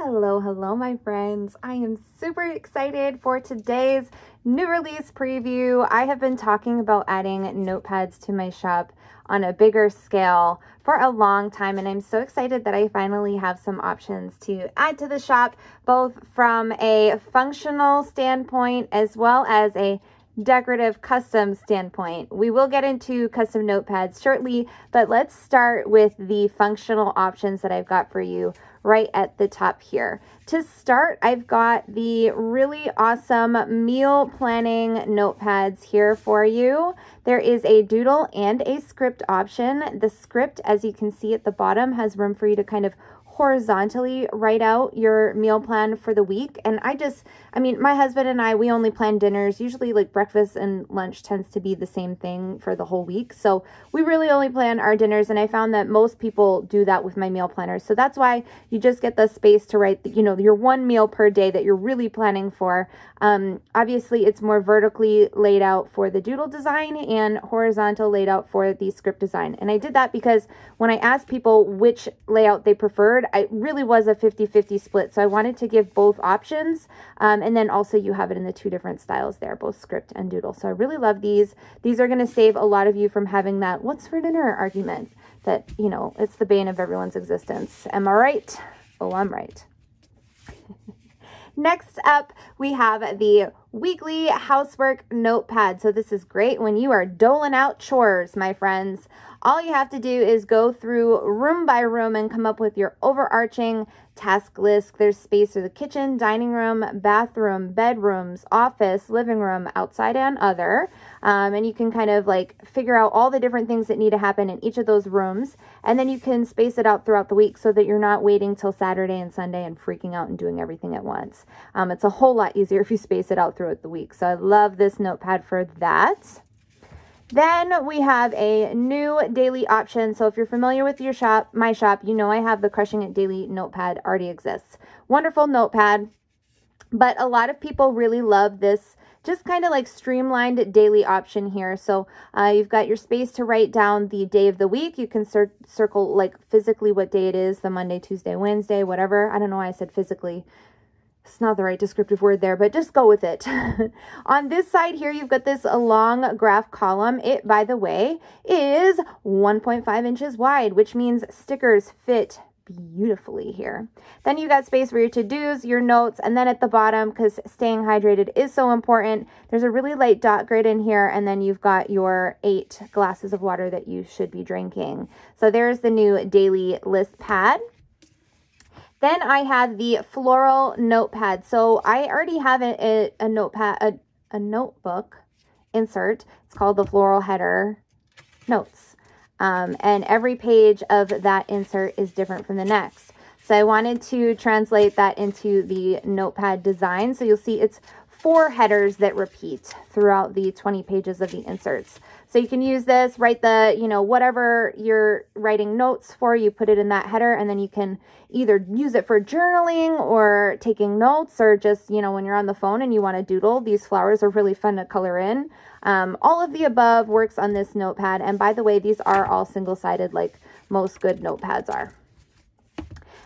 Hello, my friends. I am super excited for today's new release preview. I have been talking about adding notepads to my shop on a bigger scale for a long time, and I'm so excited that I finally have some options to add to the shop, both from a functional standpoint as well as a decorative custom standpoint. We will get into custom notepads shortly, but let's start with the functional options that I've got for you right at the top here. To start, I've got the really awesome meal planning notepads here for you. There is a doodle and a script option. The script, as you can see at the bottom, has room for you to kind of horizontally write out your meal plan for the week. And I mean, my husband and I, we only plan dinners. Usually like breakfast and lunch tends to be the same thing for the whole week. So we really only plan our dinners. And I found that most people do that with my meal planners. So that's why you just get the space to write, your one meal per day that you're really planning for. Obviously it's more vertically laid out for the doodle design and horizontal laid out for the script design. And I did that because when I asked people which layout they preferred, it really was a 50-50 split. So I wanted to give both options. And then also you have it in the two different styles there, both script and doodle. So I really love these. These are going to save a lot of you from having that what's for dinner argument that, it's the bane of everyone's existence. Am I right? Oh, I'm right. Next up, we have the weekly housework notepad. So this is great when you are doling out chores, my friends. All you have to do is go through room by room and come up with your overarching task list. There's space for the kitchen, dining room, bathroom, bedrooms, office, living room, outside and other. And you can kind of like figure out all the different things that need to happen in each of those rooms. And then you can space it out throughout the week so that you're not waiting till Saturday and Sunday and freaking out and doing everything at once. It's a whole lot easier if you space it out throughout the week. So I love this notepad for that. Then we have a new daily option. So if you're familiar with your shop, my shop, I have the Crushing It Daily notepad already exists. Wonderful notepad, but a lot of people really love this just kind of like streamlined daily option here. So you've got your space to write down the day of the week. You can circle like physically what day it is, the Monday, Tuesday, Wednesday, whatever. I don't know why I said physically. It's not the right descriptive word there, but just go with it. On this side here, you've got this long graph column. It, by the way, is 1.5 inches wide, which means stickers fit beautifully here. Then you got space for your to-dos, your notes, and then at the bottom, because staying hydrated is so important, there's a really light dot grid in here, and then you've got your 8 glasses of water that you should be drinking. So there's the new daily list pad. Then I have the Floral notepad. So I already have a notepad, a notebook insert. It's called the Floral Header Notes. And every page of that insert is different from the next. So I wanted to translate that into the notepad design. So you'll see it's 4 headers that repeat throughout the 20 pages of the inserts. So you can use this, write the, whatever you're writing notes for, you put it in that header, and then you can either use it for journaling or taking notes, or just, when you're on the phone and you want to doodle. These flowers are really fun to color in. All of the above works on this notepad. And by the way, these are all single-sided like most good notepads are.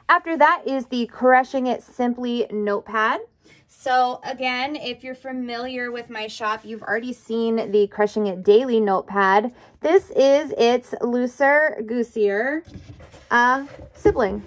After that is the Crushing It Simply notepad. So again, if you're familiar with my shop, you've already seen the Crushing It Daily notepad. This is its looser, goosier sibling.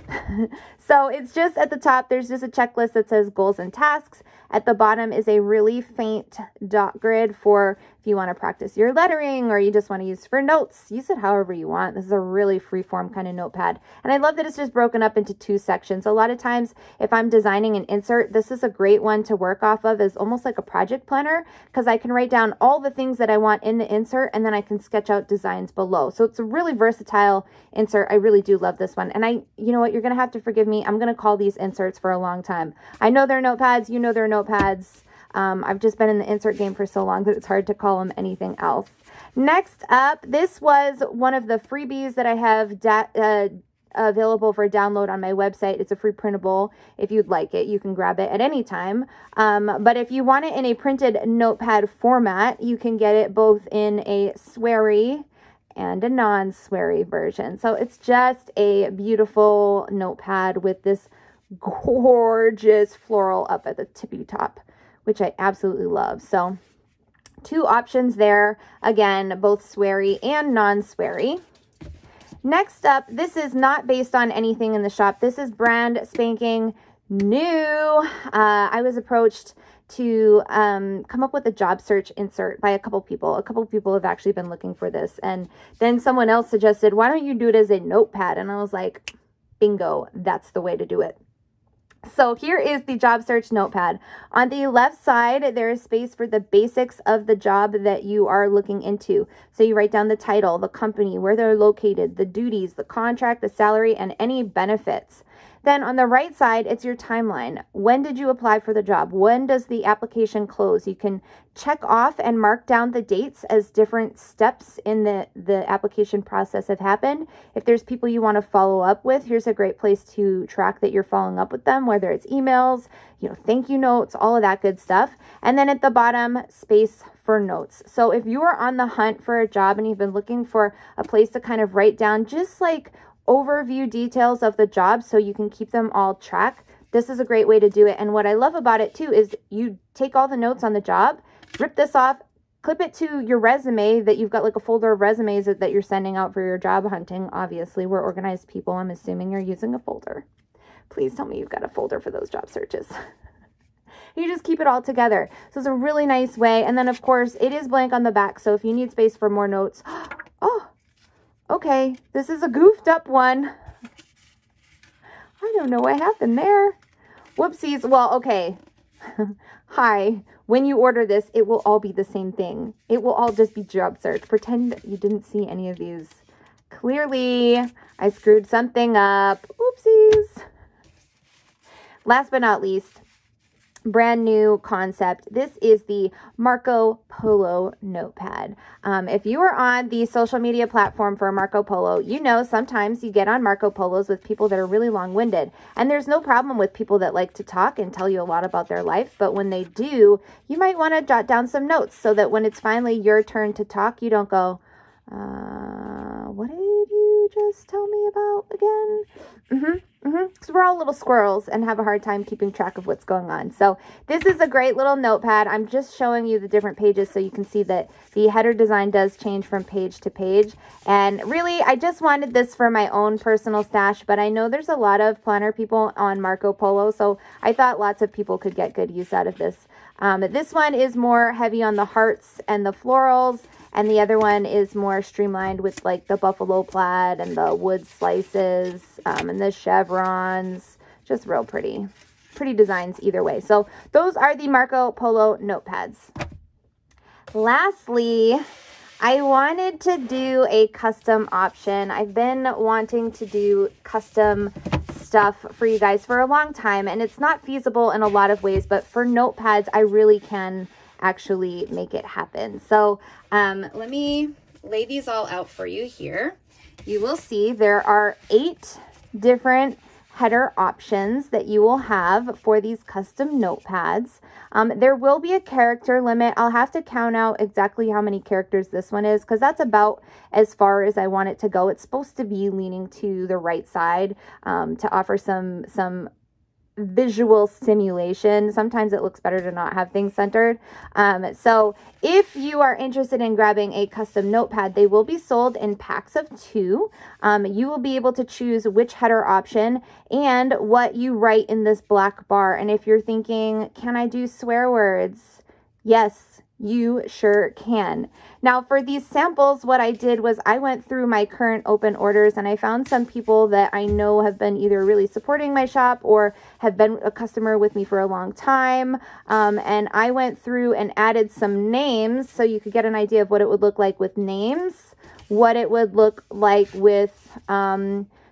So it's just at the top, there's just a checklist that says goals and tasks. At the bottom is a really faint dot grid for if you want to practice your lettering or you just want to use for notes. Use it however you want. This is a really free-form kind of notepad. And I love that it's just broken up into 2 sections. A lot of times if I'm designing an insert, this is a great one to work off of as almost like a project planner, because I can write down all the things that I want in the insert and then I can sketch out designs below. So it's a really versatile insert. I really do love this one. And you know what, you're going to have to forgive me. I'm going to call these inserts for a long time. I know they're notepads. You know they're notepads. I've just been in the insert game for so long that it's hard to call them anything else. Next up, this was one of the freebies that I have available for download on my website. It's a free printable. If you'd like it, you can grab it at any time. But if you want it in a printed notepad format, you can get it both in a sweary and a non-sweary version. So it's just a beautiful notepad with this gorgeous floral up at the tippy top, which I absolutely love. So 2 options there. Again, both sweary and non-sweary. Next up, this is not based on anything in the shop. This is brand spanking new. I was approached to come up with a job search insert by a couple people. A couple people have actually been looking for this. And then someone else suggested, why don't you do it as a notepad? And I was like, bingo, that's the way to do it. So here is the job search notepad. On the left side, there is space for the basics of the job that you are looking into. So you write down the title, the company, where they're located, the duties, the contract, the salary, and any benefits. Then on the right side, it's your timeline. When did you apply for the job? When does the application close? You can check off and mark down the dates as different steps in the application process have happened. If there's people you want to follow up with, here's a great place to track that you're following up with them, whether it's emails, thank you notes, all of that good stuff. And then at the bottom, space for notes. So if you are on the hunt for a job and you've been looking for a place to kind of write down just like overview details of the job so you can keep them all track, this is a great way to do it. And what I love about it too is you take all the notes on the job, rip this off, clip it to your resume that you've got like a folder of resumes that you're sending out for your job hunting. Obviously, we're organized people. I'm assuming you're using a folder. Please tell me you've got a folder for those job searches. You just keep it all together. So it's a really nice way. And then of course it is blank on the back. So if you need space for more notes, oh, okay, this is a goofed up one. I don't know what happened there. Whoopsies. Well, okay. Hi. When you order this, it will all be the same thing. It will all just be job search. Pretend you didn't see any of these. Clearly, I screwed something up. Oopsies. Last but not least, brand new concept. This is the Marco Polo notepad. If you are on the social media platform for Marco Polo, sometimes you get on Marco Polos with people that are really long-winded. And there's no problem with people that like to talk and tell you a lot about their life. But when they do, you might want to jot down some notes so that when it's finally your turn to talk, you don't go, what did you just tell me about again? Because we're all little squirrels and have a hard time keeping track of what's going on. So this is a great little notepad. I'm just showing you the different pages so you can see that the header design does change from page to page. And really, I just wanted this for my own personal stash, but I know there's a lot of planner people on Marco Polo, so I thought lots of people could get good use out of this. This one is more heavy on the hearts and the florals, and the other one is more streamlined with like the buffalo plaid and the wood slices and the chevrons. Just real pretty. Pretty designs either way. So those are the Marco Polo notepads. Lastly, I wanted to do a custom option. I've been wanting to do custom stuff for you guys for a long time, and it's not feasible in a lot of ways, but for notepads, I really can actually make it happen. So let me lay these all out for you here. You will see there are 8 different header options that you will have for these custom notepads. There will be a character limit. I'll have to count out exactly how many characters this one is because that's about as far as I want it to go. It's supposed to be leaning to the right side to offer some visual stimulation. Sometimes it looks better to not have things centered. So if you are interested in grabbing a custom notepad, they will be sold in packs of 2. You will be able to choose which header option and what you write in this black bar. And if you're thinking, can I do swear words? Yes, you sure can. Now for these samples, what I did was I went through my current open orders and I found some people that I know have been either really supporting my shop or have been a customer with me for a long time. And I went through and added some names so you could get an idea of what it would look like with names, what it would look like with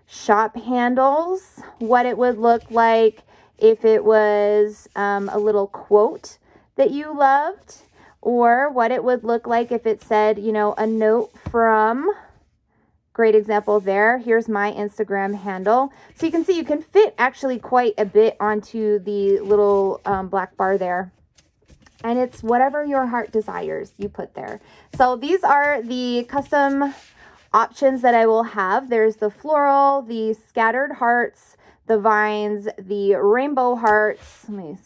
shop handles, what it would look like if it was a little quote that you loved, or what it would look like if it said, a note from. Great example there. Here's my Instagram handle. So you can see you can fit actually quite a bit onto the little black bar there. And it's whatever your heart desires you put there. So these are the custom options that I will have. There's the floral, the scattered hearts, the vines, the rainbow hearts. Let me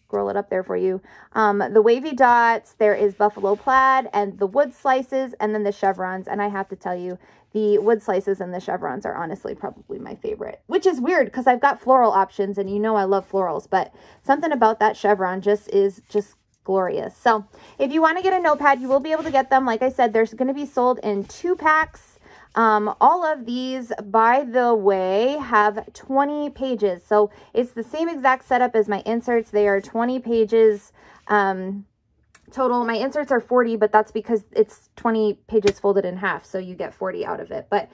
scroll it up there for you. The wavy dots, there is buffalo plaid and the wood slices, and then the chevrons. And I have to tell you, the wood slices and the chevrons are honestly probably my favorite, which is weird because I've got floral options and you know I love florals, but something about that chevron is just glorious. So if you want to get a notepad, you will be able to get them. Like I said, there's going to be sold in 2 packs. All of these, by the way, have 20 pages. So it's the same exact setup as my inserts. They are 20 pages total. My inserts are 40, but that's because it's 20 pages folded in half, so you get 40 out of it. But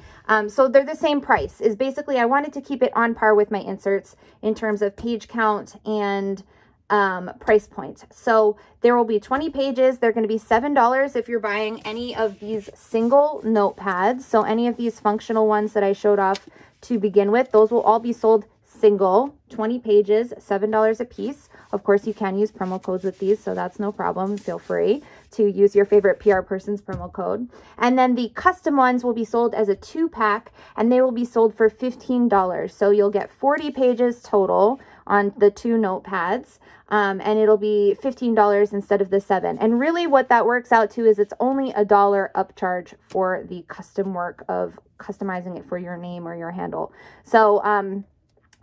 so they're the same price. Is basically I wanted to keep it on par with my inserts in terms of page count and price point. So there will be 20 pages. They're going to be $7 if you're buying any of these single notepads. So any of these functional ones that I showed off to begin with, those will all be sold single, 20 pages, $7 a piece. Of course, you can use promo codes with these, so that's no problem. Feel free to use your favorite PR person's promo code. And then the custom ones will be sold as a 2-pack, and they will be sold for $15. So you'll get 40 pages total on the 2 notepads, and it'll be $15 instead of the $7. And really what that works out to is it's only $1 upcharge for the custom work of customizing it for your name or your handle. So,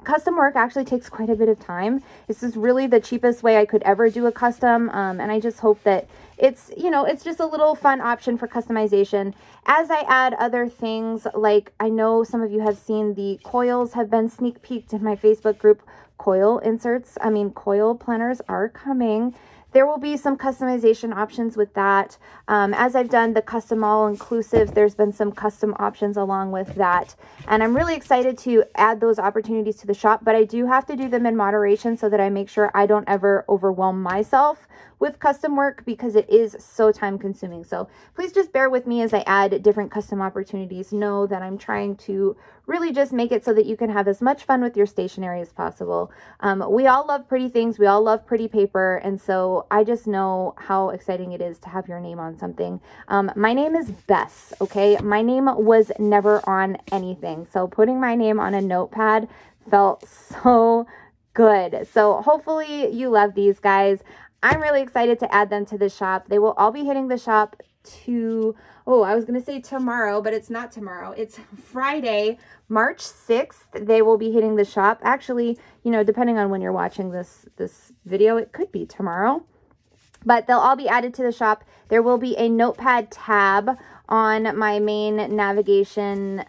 custom work actually takes quite a bit of time. This is really the cheapest way I could ever do a custom, and I just hope that it's, you know, it's just a little fun option for customization. As I add other things, like I know some of you have seen the coils have been sneak peeked in my Facebook group. Coil planners are coming. There will be some customization options with that. As I've done the custom all-inclusive, there's been some custom options along with that. And I'm really excited to add those opportunities to the shop, but I do have to do them in moderation so that I make sure I don't ever overwhelm myself with custom work because it is so time consuming. So please just bear with me as I add different custom opportunities. Know that I'm trying to really just make it so that you can have as much fun with your stationery as possible. We all love pretty things. We all love pretty paper. And so I just know how exciting it is to have your name on something. My name is Bess, okay? My name was never on anything. So putting my name on a notepad felt so good. So hopefully you love these, guys. I'm really excited to add them to the shop. They will all be hitting the shop I was going to say tomorrow, but it's not tomorrow. It's Friday, March 6th. They will be hitting the shop. Actually, you know, depending on when you're watching this video, it could be tomorrow. But they'll all be added to the shop. There will be a notepad tab on my main navigation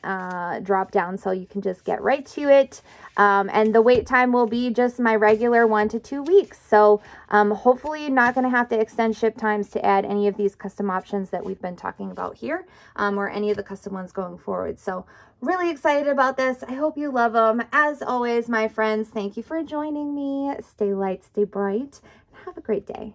drop down, so you can just get right to it. And the wait time will be just my regular 1 to 2 weeks. So hopefully you're not going to have to extend ship times to add any of these custom options that we've been talking about here, or any of the custom ones going forward. So really excited about this. I hope you love them. As always, my friends, thank you for joining me. Stay light, stay bright, and have a great day.